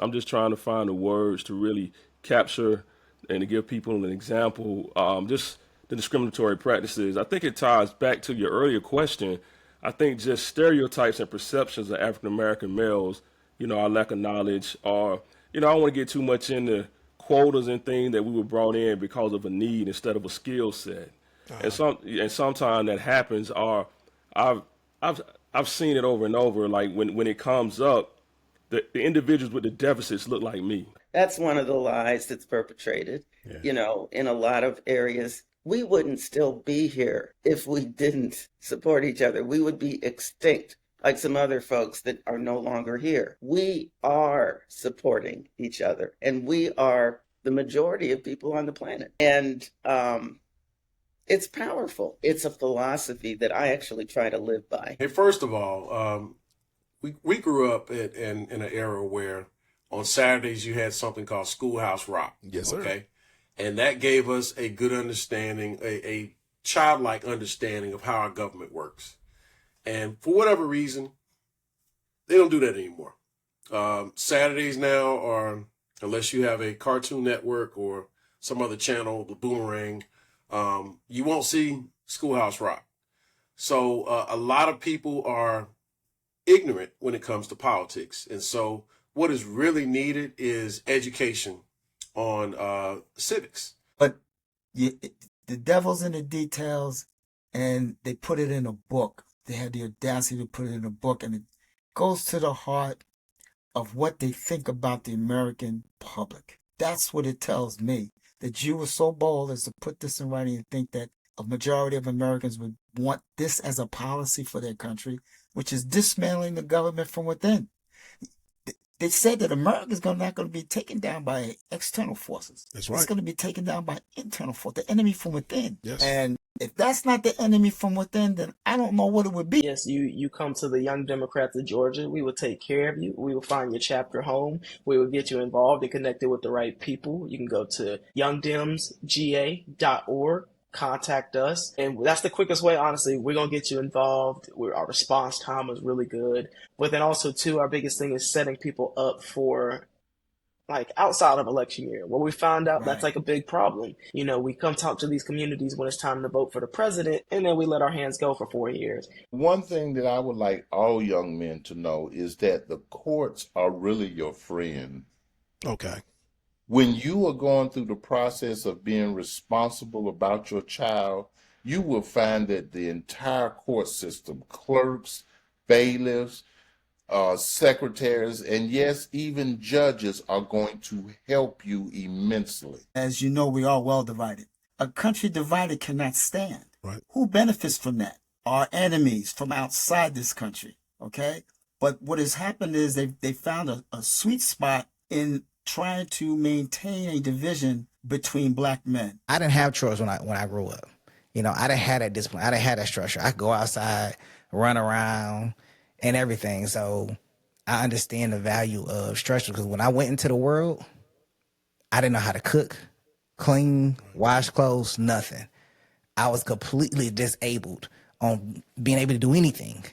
I'm just trying to find the words to really capture and to give people an example. Just the discriminatory practices. I think it ties back to your earlier question. I think just stereotypes and perceptions of African American males, our lack of knowledge, or, I don't want to get too much into quotas and things that we were brought in because of a need instead of a skill set. And sometimes that happens. Or I've I've I've seen it over and over. Like when it comes up, the individuals with the deficits look like me. That's one of the lies that's perpetrated, Yeah. in a lot of areas. We wouldn't still be here if we didn't support each other. We would be extinct like some other folks that are no longer here. We are supporting each other, and we are the majority of people on the planet. And it's powerful. It's a philosophy that I actually try to live by. Hey, first of all, we grew up in an era where on Saturdays you had something called Schoolhouse Rock. Yes, sir. Okay. And that gave us a good understanding, a childlike understanding of how our government works. And for whatever reason, they don't do that anymore. Saturdays now are, unless you have a Cartoon Network or some other channel, the Boomerang, you won't see Schoolhouse Rock. So a lot of people are ignorant when it comes to politics. And so what is really needed is education on civics. But you, the devil's in the details, and they put it in a book. They had the audacity to put it in a book, and it goes to the heart of what they think about the American public. That's what it tells me, that you were so bold as to put this in writing and think that a majority of Americans would want this as a policy for their country, which is dismantling the government from within. They said that America is not going to be taken down by external forces. That's right. It's going to be taken down by internal force, the enemy from within. Yes. And if that's not the enemy from within, then I don't know what it would be. Yes, you come to the Young Democrats of Georgia. We will take care of you. We will find your chapter home. We will get you involved and connected with the right people. You can go to youngdemsga.org. Contact us, and that's the quickest way. Honestly, we're gonna get you involved. Our response time is really good, but then also too, our biggest thing is setting people up for like outside of election year, where we found out that's like a big problem. We come talk to these communities when it's time to vote for the president, and then we let our hands go for 4 years. One thing that I would like all young men to know is that the courts are really your friend. Okay. When you are going through the process of being responsible about your child, you will find that the entire court system, clerks, bailiffs, secretaries, and yes, even judges are going to help you immensely. As you know, we are well divided. A country divided cannot stand. Right. Who benefits from that? Our enemies from outside this country, okay? But what has happened is they found a sweet spot in trying to maintain a division between black men. I didn't have chores when I grew up. I didn't have that discipline. I didn't have that structure. I could go outside, run around, and everything. So I understand the value of structure, because when I went into the world, I didn't know how to cook, clean, wash clothes, nothing. I was completely disabled on being able to do anything.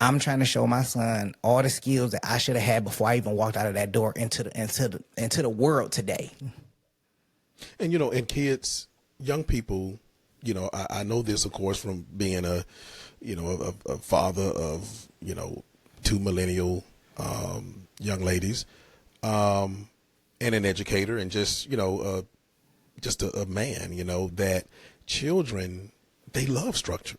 I'm trying to show my son all the skills that I should have had before I even walked out of that door into the world today. And, and kids, young people, I know this, of course, from being a father of, 2 millennial young ladies, and an educator, and just a man, that children, they love structure.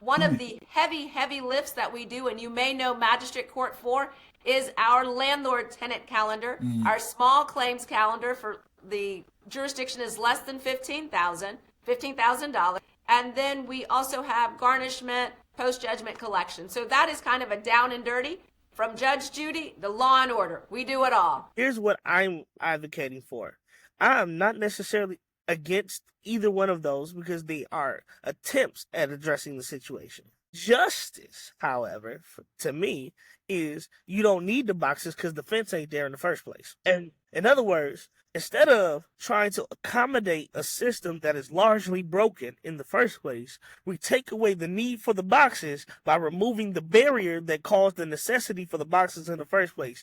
One of the heavy lifts that we do, and you may know Magistrate Court for, is our landlord-tenant calendar, our small claims calendar for the jurisdiction is less than $15,000, and then we also have garnishment, post-judgment collection. So that is kind of a down and dirty. From Judge Judy, the law and order, we do it all. Here's what I'm advocating for. I am not necessarily against either one of those, because they are attempts at addressing the situation. Justice, however, to me, is you don't need the boxes because the fence ain't there in the first place. And in other words, instead of trying to accommodate a system that is largely broken in the first place, we take away the need for the boxes by removing the barrier that caused the necessity for the boxes in the first place.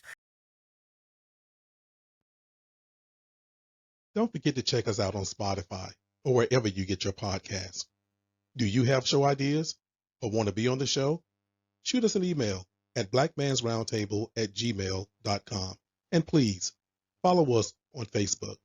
Don't forget to check us out on Spotify or wherever you get your podcasts. Do you have show ideas or want to be on the show? Shoot us an email at blackmansroundtable@gmail.com. And please follow us on Facebook.